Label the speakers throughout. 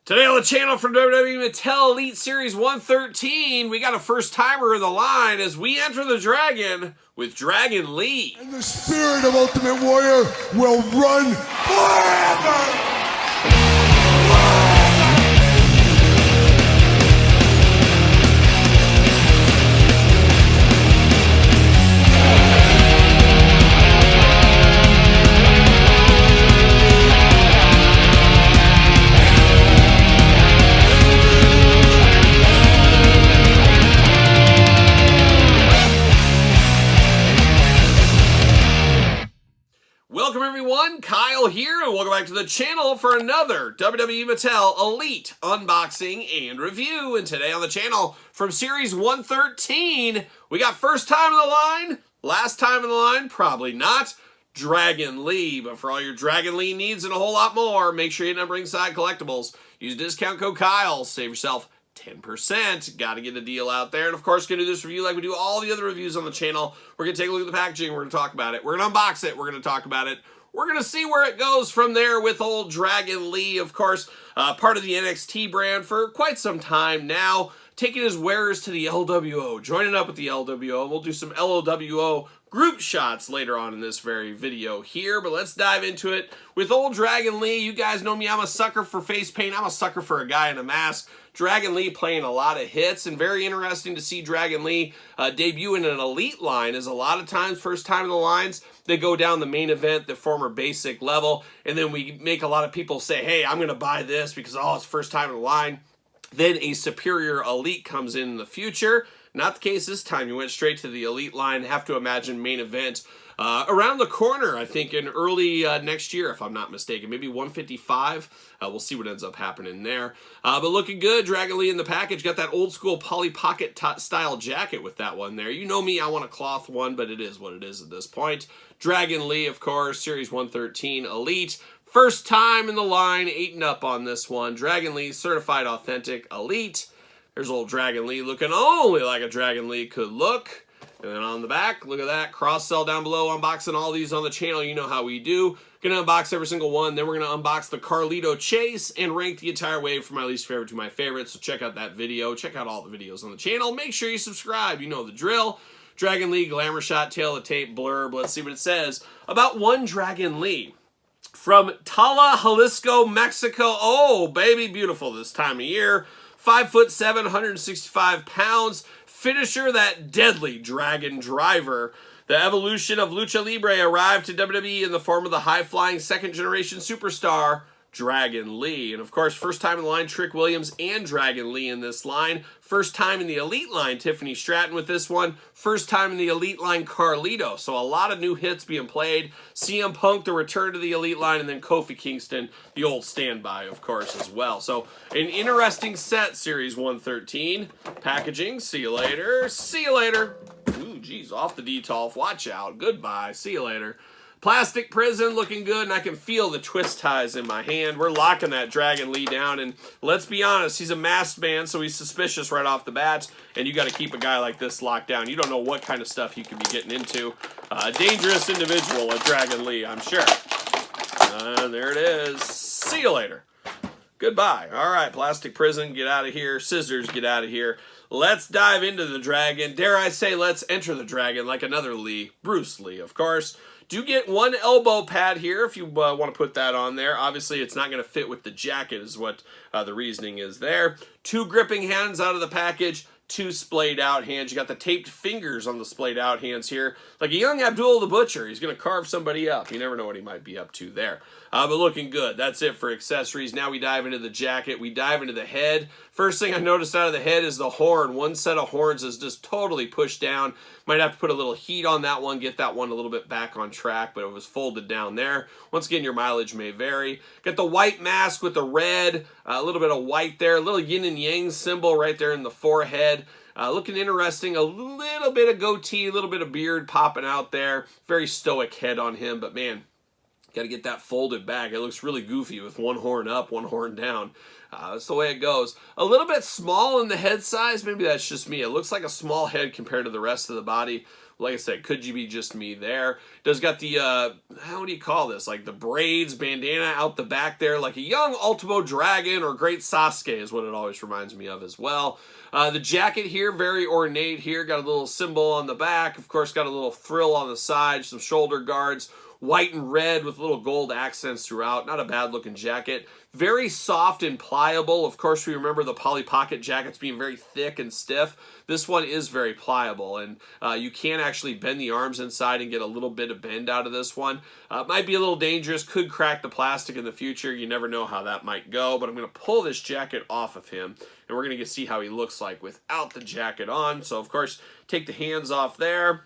Speaker 1: Today on the channel from WWE Mattel Elite Series 113, we got a first-timer in the line as we enter the Dragon with Dragon Lee.
Speaker 2: And the spirit of Ultimate Warrior will run forever!
Speaker 1: Welcome everyone, Kyle here, and welcome back to the channel for another WWE Mattel Elite unboxing and review. And today on the channel, from Series 113, we got first time in the line, last time in the line, probably not, Dragon Lee. But for all your Dragon Lee needs and a whole lot more, make sure you hit up Ringside Collectibles. Use discount code Kyle, save yourself 10%. Got to get a deal out there. And of course, going to do this review like we do all the other reviews on the channel. We're going to take a look at the packaging. We're going to talk about it. We're going to unbox it. We're going to talk about it. We're going to see where it goes from there with old Dragon Lee, of course, part of the NXT brand for quite some time now, taking his wearers to the LWO, joining up with the LWO. We'll do some LWO group shots later on in this very video here, but let's dive into it with old Dragon Lee. You guys know me, I'm a sucker for face paint. I'm a sucker for a guy in a mask. Dragon Lee playing a lot of hits, and very interesting to see Dragon Lee debut in an elite line, as a lot of times, first time in the lines, they go down the main event, the former basic level, and then we make a lot of people say, hey, I'm going to buy this because, oh, it's first time in the line. Then a superior elite comes in the future. Not the case this time. You went straight to the elite line. Have to imagine main event around the corner, I think, in early next year, if I'm not mistaken. Maybe 155. We'll see what ends up happening there. But looking good. Dragon Lee in the package. Got that old school Polly Pocket style jacket with that one there. You know me, I want a cloth one, but it is what it is at this point. Dragon Lee, of course, Series 113 Elite. First time in the line, 8-up on this one. Dragon Lee, certified authentic elite. There's old Dragon Lee looking only like a Dragon Lee could look. And then on the back, look at that. Cross-sell down below, unboxing all these on the channel. You know how we do. Gonna unbox every single one. Then we're gonna unbox the Carlito Chase and rank the entire wave from my least favorite to my favorite. So check out that video. Check out all the videos on the channel. Make sure you subscribe. You know the drill. Dragon Lee, glamour shot, tail of the tape, blurb. Let's see what it says about one Dragon Lee. From Tala, Jalisco, Mexico. Oh, baby, beautiful this time of year. 5'7", 165 pounds. Finisher, that deadly Dragon Driver. The evolution of Lucha Libre arrived to WWE in the form of the high-flying second-generation superstar, Dragon Lee. And of course, first time in the line, Trick Williams and Dragon Lee in this line. First time in the Elite line, Tiffany Stratton with this one. First time in the Elite line, Carlito. So a lot of new hits being played. CM Punk, the return to the Elite line, and then Kofi Kingston, the old standby, of course, as well. So an interesting set, Series 113. Packaging, see you later. See you later. Ooh, geez, off the detolf. Watch out. Goodbye. See you later. Plastic prison looking good, and I can feel the twist ties in my hand. We're locking that Dragon Lee down, and let's be honest, he's a masked man, so he's suspicious right off the bat, and you got to keep a guy like this locked down. You don't know what kind of stuff you could be getting into. Dangerous individual, a Dragon Lee, I'm sure. There it is. See you later. Goodbye. All right, plastic prison, get out of here. Scissors, get out of here. Let's dive into the Dragon. Dare I say, let's enter the Dragon like another Lee. Bruce Lee, of course. Do get one elbow pad here if you want to put that on there. Obviously, it's not going to fit with the jacket is what the reasoning is there. 2 gripping hands out of the package. 2 splayed out hands. You got the taped fingers on the splayed out hands here. Like a young Abdul the Butcher. He's going to carve somebody up. You never know what he might be up to there. But looking good. That's it for accessories. Now we dive into the jacket. We dive into the head. First thing I noticed out of the head is the horn. One set of horns is just totally pushed down. Might have to put a little heat on that one, get that one a little bit back on track, but it was folded down there. Once again, your mileage may vary. Got the white mask with the red, a little bit of white there, a little yin and yang symbol right there in the forehead. Looking interesting, a little bit of goatee, a little bit of beard popping out there. Very stoic head on him, but man, got to get that folded back. It looks really goofy with one horn up, one horn down. That's the way it goes. A little bit small in the head size. Maybe that's just me. It looks like a small head compared to the rest of the body. Like I said, could you be just me there? Does got the, how do you call this? Like the braids, bandana out the back there, like a young Ultimo Dragon or Great Sasuke is what it always reminds me of as well. The jacket here, very ornate here. Got a little symbol on the back. Of course, got a little frill on the side, some shoulder guards. White and red with little gold accents throughout. Not a bad looking jacket. Very soft and pliable. Of course, we remember the Polly Pocket jackets being very thick and stiff. This one is very pliable, and you can actually bend the arms inside and get a little bit of bend out of this one. Might be a little dangerous. Could crack the plastic in the future. You never know how that might go, but I'm going to pull this jacket off of him, and we're going to see how he looks like without the jacket on. So, of course, take the hands off there.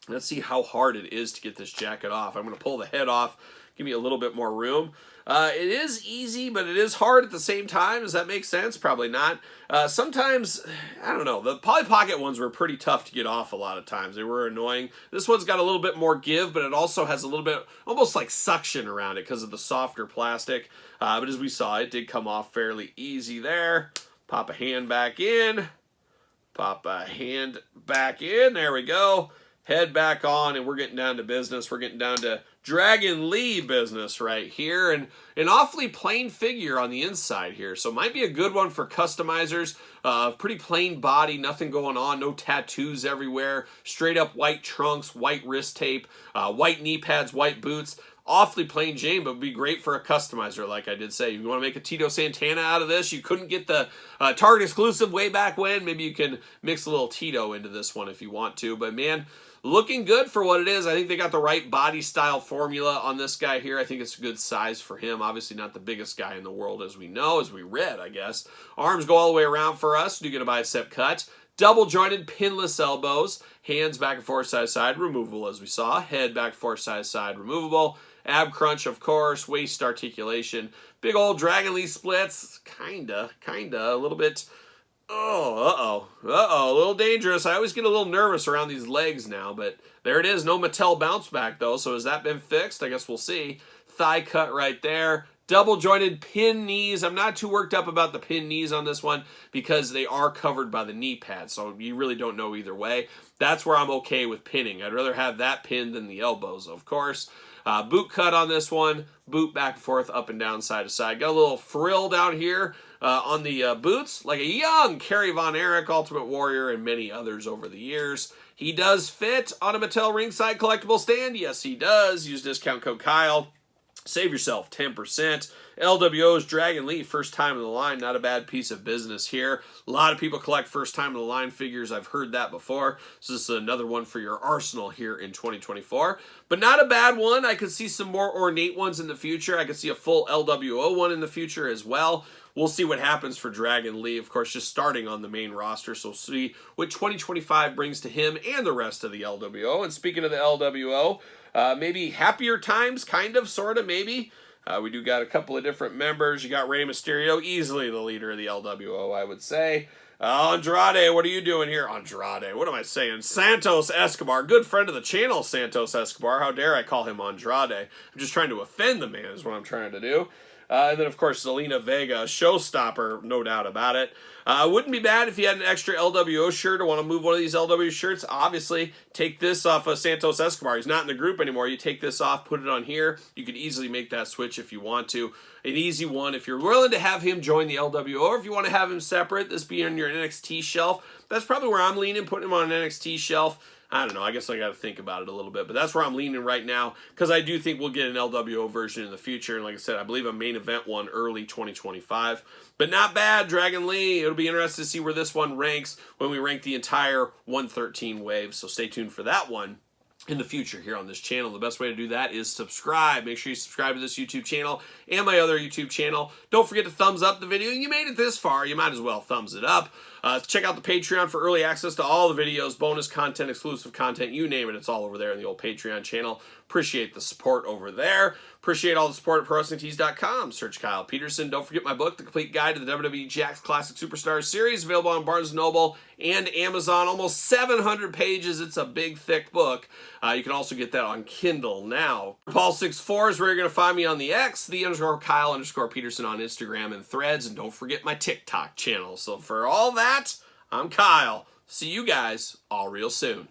Speaker 1: Let's see how hard it is to get this jacket off. I'm going to pull the head off, give me a little bit more room. It is easy, but it is hard at the same time. Does that make sense? Probably not. Sometimes, I don't know, the Polly Pocket ones were pretty tough to get off a lot of times. They were annoying. This one's got a little bit more give, but it also has a little bit, almost like suction around it because of the softer plastic. But as we saw, it did come off fairly easy there. Pop a hand back in. Pop a hand back in. There we go. Head back on, and we're getting down to business. We're getting down to Dragon Lee business right here, and an awfully plain figure on the inside here, so might be a good one for customizers. Pretty plain body, nothing going on, no tattoos everywhere, straight up white trunks, white wrist tape, white knee pads, white boots. Awfully plain Jane, but would be great for a customizer, like I did say. You want to make a Tito Santana out of this? You couldn't get the Target exclusive way back when. Maybe you can mix a little Tito into this one if you want to, but man, looking good for what it is. I think they got the right body style formula on this guy here. I think it's a good size for him. Obviously not the biggest guy in the world, as we know, as we read, I guess. Arms go all the way around for us. Do get a bicep cut. Double jointed pinless elbows. Hands back and forth, side to side, removable as we saw. Head back and forth, side to side, removable. Ab crunch, of course. Waist articulation. Big old Dragon Lee splits. Kinda. A little bit... Oh, a little dangerous. I always get a little nervous around these legs now, but there it is. No Mattel bounce back, though, so has that been fixed? I guess we'll see. Thigh cut right there. Double jointed pin knees. I'm not too worked up about the pin knees on this one because they are covered by the knee pad, so you really don't know either way. That's where I'm okay with pinning. I'd rather have that pinned than the elbows, of course. Boot cut on this one. Boot back and forth, up and down, side to side. Got a little frill down here on the boots, like a young Kerry Von Erich, Ultimate Warrior, and many others over the years. He does fit on a Mattel Ringside Collectible stand. Yes, he does. Use discount code Kyle. Save yourself 10%. LWO's Dragon Lee, first time in the line. Not a bad piece of business here. A lot of people collect first time in the line figures. I've heard that before. So this is another one for your arsenal here in 2024. But not a bad one. I could see some more ornate ones in the future. I could see a full LWO one in the future as well. We'll see what happens for Dragon Lee, of course, just starting on the main roster. So we'll see what 2025 brings to him and the rest of the LWO. And speaking of the LWO, maybe happier times, kind of, sort of, maybe. We do got a couple of different members. You got Rey Mysterio, easily the leader of the LWO, I would say. Andrade, what are you doing here? Andrade, what am I saying? Santos Escobar, good friend of the channel, Santos Escobar. How dare I call him Andrade? I'm just trying to offend the man is what I'm trying to do. And then, of course, Zelina Vega, showstopper, no doubt about it. Wouldn't be bad if you had an extra LWO shirt or want to move one of these LWO shirts. Obviously, take this off of Santos Escobar. He's not in the group anymore. You take this off, put it on here. You could easily make that switch if you want to. An easy one if you're willing to have him join the LWO, or if you want to have him separate, this be on your NXT shelf. That's probably where I'm leaning, putting him on an NXT shelf. I don't know. I guess I got to think about it a little bit. But that's where I'm leaning right now, because I do think we'll get an LWO version in the future. And like I said, I believe a main event one early 2025. But not bad, Dragon Lee. It'll be interesting to see where this one ranks when we rank the entire 113 wave. So stay tuned for that one in the future here on this channel. The best way to do that is subscribe. Make sure you subscribe to this YouTube channel and my other YouTube channel. Don't forget to thumbs up the video. You made it this far, you might as well thumbs it up. Check out the Patreon for early access to all the videos, bonus content, exclusive content, you name it. It's all over there in the old Patreon channel. Appreciate the support over there. Appreciate all the support at ProWrestlingTees.com. Search Kyle Peterson. Don't forget my book, The Complete Guide to the WWE Jakks Classic Superstars Series, available on Barnes & Noble and Amazon. Almost 700 pages. It's a big, thick book. You can also get that on Kindle now. Paul64 is where you're going to find me on the X, _Kyle_Peterson on Instagram and Threads. And don't forget my TikTok channel. So for all that, I'm Kyle. See you guys all real soon.